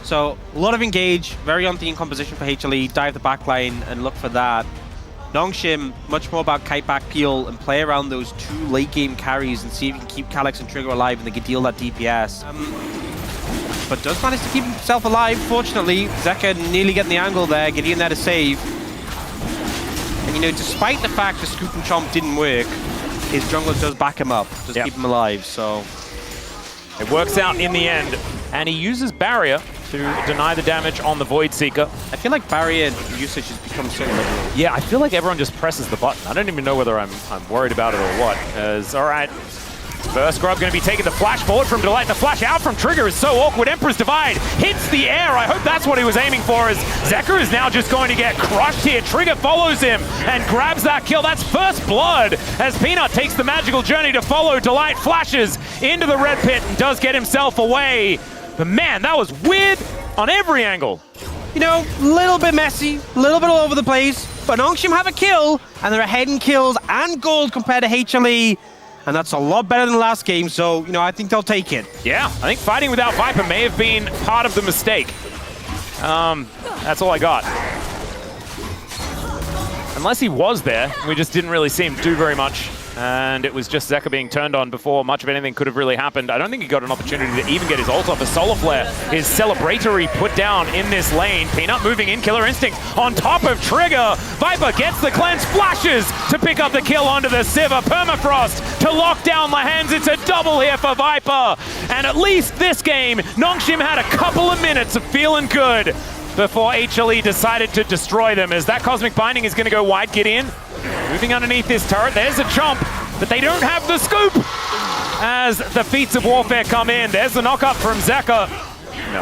So a lot of engage, very on-theme composition for HLE, dive the backline and look for that. Nongshim, much more about kite back peel and play around those 2 late game carries and see if you can keep Calyx and Trigger alive and they can deal that DPS. But does manage to keep himself alive, fortunately. Zeka nearly getting the angle there, Gideon there to save. And you know, despite the fact the scoop and chomp didn't work, his jungler does back him up, does keep him alive, so. It works out in the end, and he uses Barrier to deny the damage on the Void Seeker. I feel like Barrier usage has become so liberal. Yeah, I feel like everyone just presses the button. I don't even know whether I'm worried about it or what. All right, first Grub going to be taking the flash forward from Delight. The flash out from Trigger is so awkward. Emperor's Divide hits the air. I hope that's what he was aiming for, as Zeka is now just going to get crushed here. Trigger follows him and grabs that kill. That's first blood as Peanut takes the magical journey to follow. Delight flashes into the red pit and does get himself away. But man, that was weird on every angle. You know, a little bit messy, a little bit all over the place, but Nongshim have a kill, and they're ahead in kills and gold compared to HLE, and that's a lot better than last game, so, you know, I think they'll take it. Yeah, I think fighting without Viper may have been part of the mistake. That's all I got. Unless he was there, we just didn't really see him do very much. And it was just Zeka being turned on before much of anything could have really happened. I don't think he got an opportunity to even get his ult off. A Solar Flare is celebratory put down in this lane. Peanut moving in, Killer Instinct on top of Trigger. Viper gets the cleanse, flashes to pick up the kill onto the Sivir. Permafrost to lock down Lahens. It's a double here for Viper. And at least this game, Nongshim had a couple of minutes of feeling good before HLE decided to destroy them, as that Cosmic Binding is going to go wide. Gideon moving underneath this turret. There's a chomp, but they don't have the scoop as the feats of warfare come in. There's the knock-up from Zeka. No.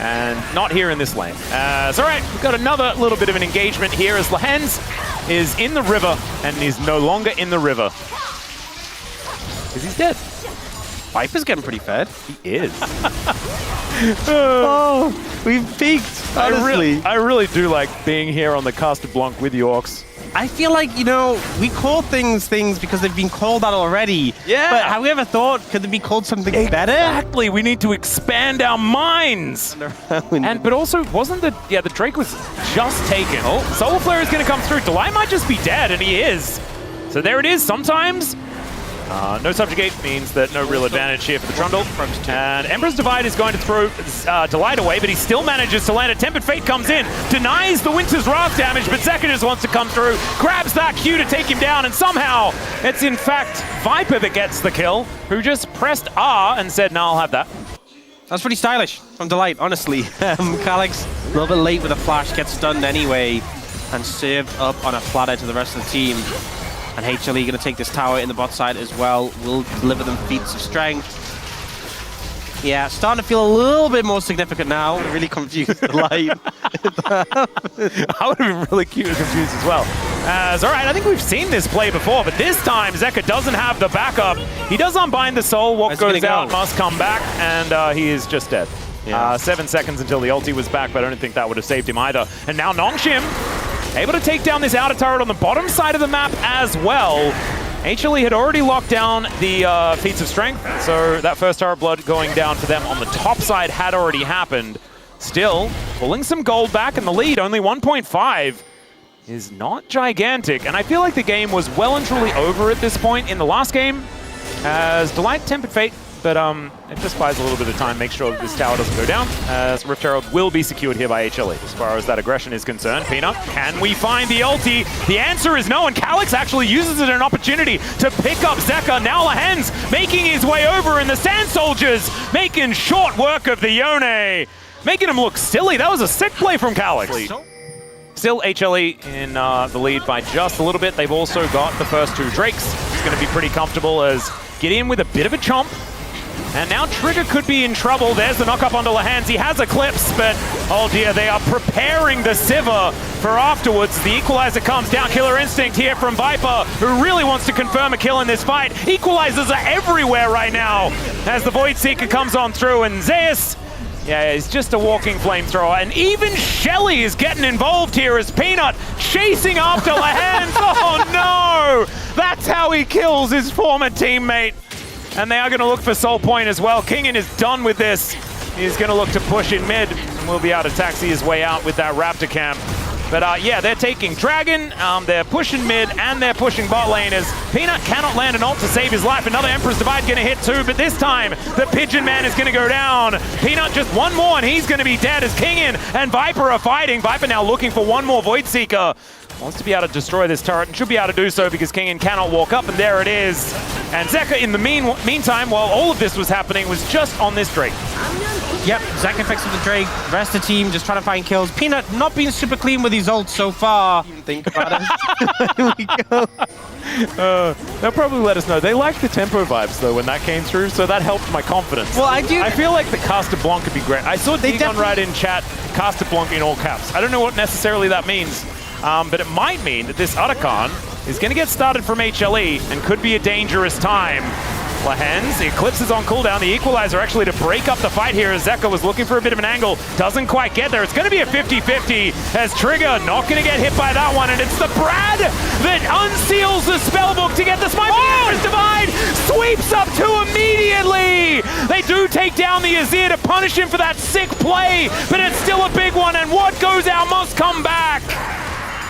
And not here in this lane. It's all right, we've got another little bit of an engagement here as Lahens is in the river and is no longer in the river, because he's dead. Viper's getting pretty fed. He is. Oh, we've peaked, honestly. I really do like being here on the Castor Blanc with Yorks. I feel like, you know, we call things because they've been called out already. Yeah. But have we ever thought, could they be called something better? Exactly. We need to expand our minds. But also, wasn't the Drake was just taken. Oh, Solar Flare is going to come through. Delight might just be dead, and he is. So there it is. Sometimes no subjugate means that no real advantage here for the Trundle. And Emperor's Divide is going to throw Delight away, but he still manages to land it. Tempered Fate comes in, denies the Winter's Wrath damage, but Zeka just wants to come through, grabs that Q to take him down, and somehow it's in fact Viper that gets the kill, who just pressed R and said, "No, I'll have that." That's pretty stylish from Delight, honestly. Calyx, a little bit late with a flash, gets stunned anyway, and served up on a platter to the rest of the team. And HLE going to take this tower in the bot side as well. Will deliver them feats of strength. Yeah, starting to feel a little bit more significant now. Really confused Delight. I would have been really cute and confused as well. All right, I think we've seen this play before, but this time Zeka doesn't have the backup. He does unbind the soul. What goes out must come back, and he is just dead. Yeah. 7 seconds until the ulti was back, but I don't think that would have saved him either. And now Nongshim able to take down this outer turret on the bottom side of the map as well. HLE had already locked down the feats of strength, so that first turret blood going down for them on the top side had already happened. Still, pulling some gold back in the lead, only 1.5 is not gigantic, and I feel like the game was well and truly over at this point in the last game, as Delight Tempered Fate, but it just buys a little bit of time, make sure that this tower doesn't go down, as Rift Herald will be secured here by HLE. As far as that aggression is concerned, Peanut, can we find the ulti? The answer is no, and Calyx actually uses it as an opportunity to pick up Zeka. Now Lahens making his way over, and the Sand Soldiers making short work of the Yone, making him look silly. That was a sick play from Calyx. Still HLE in the lead by just a little bit. They've also got the first 2 Drakes. It's going to be pretty comfortable as Gideon with a bit of a chomp. And now Trigger could be in trouble. There's the knock-up onto Lahens. He has Eclipse, but oh dear, they are preparing the Sivir for afterwards. The Equalizer comes down. Killer Instinct here from Viper, who really wants to confirm a kill in this fight. Equalizers are everywhere right now as the Void Seeker comes on through, and Zeus, yeah, he's just a walking flamethrower. And even Shelly is getting involved here as Peanut chasing after Lahens. Oh no! That's how he kills his former teammate. And they are going to look for Soul Point as well. Kingen is done with this. He's going to look to push in mid, and will be able to taxi his way out with that Raptor camp. But yeah, they're taking Dragon, they're pushing mid, and they're pushing bot lane as Peanut cannot land an ult to save his life. Another Emperor's Divide going to hit too, but this time the Pigeon Man is going to go down. Peanut just one more and he's going to be dead as Kingin and Viper are fighting. Viper now looking for one more Void Seeker. Wants to be able to destroy this turret and should be able to do so because Kingin cannot walk up, and there it is. And Zeka in the meantime, while all of this was happening, was just on this Drake. Yep, Zeka fixing the Drake, rest of the team just trying to find kills. Peanut not being super clean with his ults so far. Even think about it. Here we go. They'll probably let us know. They liked the tempo vibes though when that came through, so that helped my confidence. Well, I feel like the Caster Blanc could be great. I saw Digon right in chat, Caster Blanc in all caps. I don't know what necessarily that means, but it might mean that this Otacon is going to get started from HLE and could be a dangerous time. Lehens, the Eclipse is on cooldown. The Equalizer actually to break up the fight here as Zeka was looking for a bit of an angle. Doesn't quite get there. It's going to be a 50-50 as Trigger not going to get hit by that one. And it's the Brad that unseals the spellbook to get the smite. Emperor's Divide sweeps up two immediately. They do take down the Azir to punish him for that sick play, but it's still a big one. And what goes out must come back.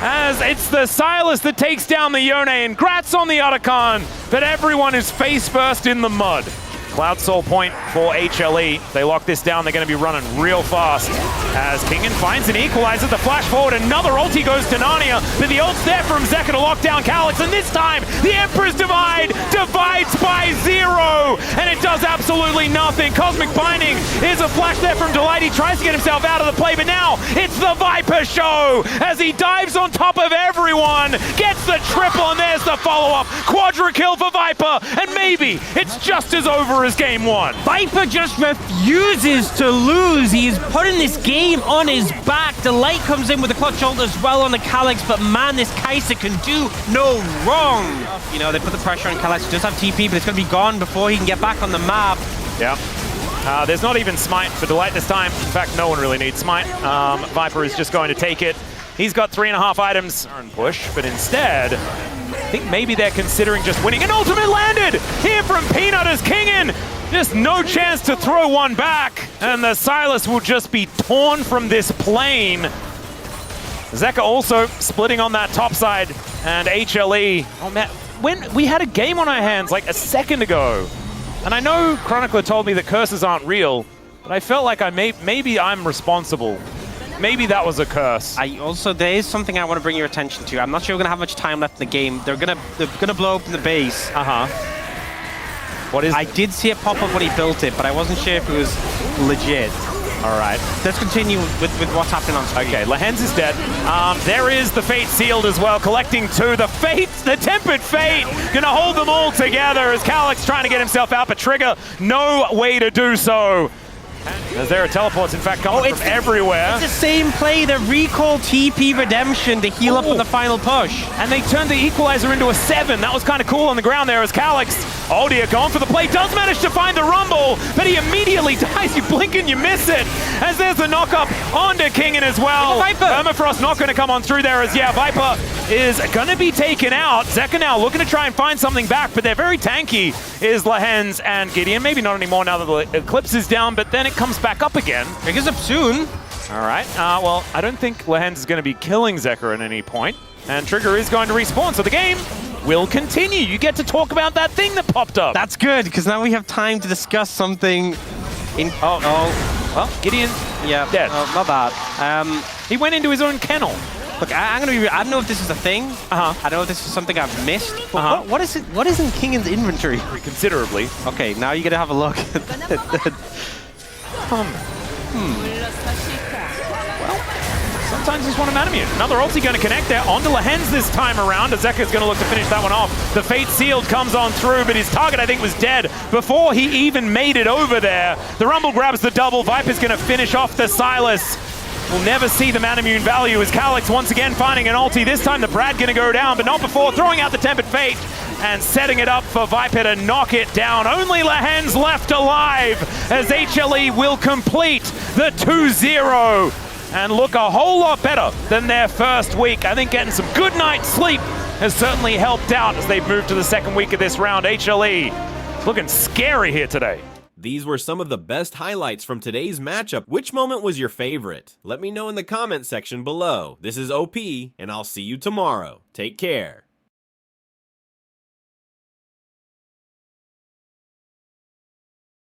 As it's the Silas that takes down the Yone, and grats on the Otacon, but everyone is face first in the mud. Cloud Soul point for HLE. They lock this down, they're going to be running real fast. As Kingin finds an equalizer, the flash forward, another ulti goes to Narnia, but the ult's there from Zeka to lock down Calyx, and this time the Emperor's Divide divides by 0, and it does absolutely nothing. Cosmic Binding is a flash there from Delight. He tries to get himself out of the play, but now it's the Viper show as he dives on top of everyone, gets the triple, and there's the follow-up. Quadra kill for Viper, and maybe it's just as over as game one. Viper just refuses to lose. He is putting this game on his back. Delight comes in with a clutch ult as well on the Calyx, but man, this Kai'Sa can do no wrong. You know, they put the pressure on Calyx. He does have TP, but it's going to be gone before he can get back on the map. Yeah. There's not even Smite for Delight this time. In fact, no one really needs Smite. Viper is just going to take it. He's got 3.5 items on push, but instead, I think maybe they're considering just winning. An ultimate landed here from Peanut as Kingin. Just no chance to throw one back. And the Silas will just be torn from this plane. Zeka also splitting on that top side. And HLE, oh man, when we had a game on our hands like a second ago. And I know Chronicler told me that curses aren't real, but I felt like maybe I'm responsible. Maybe that was a curse. There is something I want to bring your attention to. I'm not sure we're gonna have much time left in the game. They're gonna blow open the base. What is? I did see it pop up when he built it, but I wasn't sure if it was legit. All right. Let's continue with what's happening on screen. Okay, Lehens is dead. There is the Fate sealed as well, collecting 2. The Fate, the Tempered Fate, gonna hold them all together as Calyx trying to get himself out, but Trigger, no way to do so. As there are teleports, in fact, coming from everywhere. It's the same play, the recall TP redemption to heal up for the final push. And they turned the equalizer into a 7. That was kind of cool on the ground there as Calyx. Aldia going for the play, does manage to find the rumble, but he immediately dies. You blink and you miss it. As there's the knock-up onto Kingin as well. Permafrost not going to come on through there as, yeah, Viper is going to be taken out. Zeka now looking to try and find something back, but they're very tanky, is Lehens and Gideon. Maybe not anymore now that the Eclipse is down, but then it comes back up again. It goes up soon. All right. Well, I don't think Lehens is going to be killing Zeka at any point, and Trigger is going to respawn, so the game will continue. You get to talk about that thing that popped up. That's good, because now we have time to discuss something in... Well, Gideon, yeah, dead. Not bad. He went into his own kennel. Look, I'm gonna be. I don't know if this is a thing. I don't know if this is something I've missed. What is it? What is in Kingin's inventory? Considerably. Okay, now you gotta have a look. Well, sometimes he's one of Manamune. Another ulti going to connect there onto Lehens this time around. Zeka's going to look to finish that one off. The Fate Sealed comes on through, but his target, I think, was dead before he even made it over there. The Rumble grabs the double. Viper's going to finish off the Silas. We'll never see the Manamune value as Calyx once again finding an ulti. This time the Brad going to go down, but not before throwing out the Tempered Fate and setting it up for Viper to knock it down. Only Lehens left alive as HLE will complete the 2-0 and look a whole lot better than their first week. I think getting some good night's sleep has certainly helped out as they've moved to the second week of this round. HLE looking scary here today. These were some of the best highlights from today's matchup. Which moment was your favorite? Let me know in the comment section below. This is OP, and I'll see you tomorrow. Take care.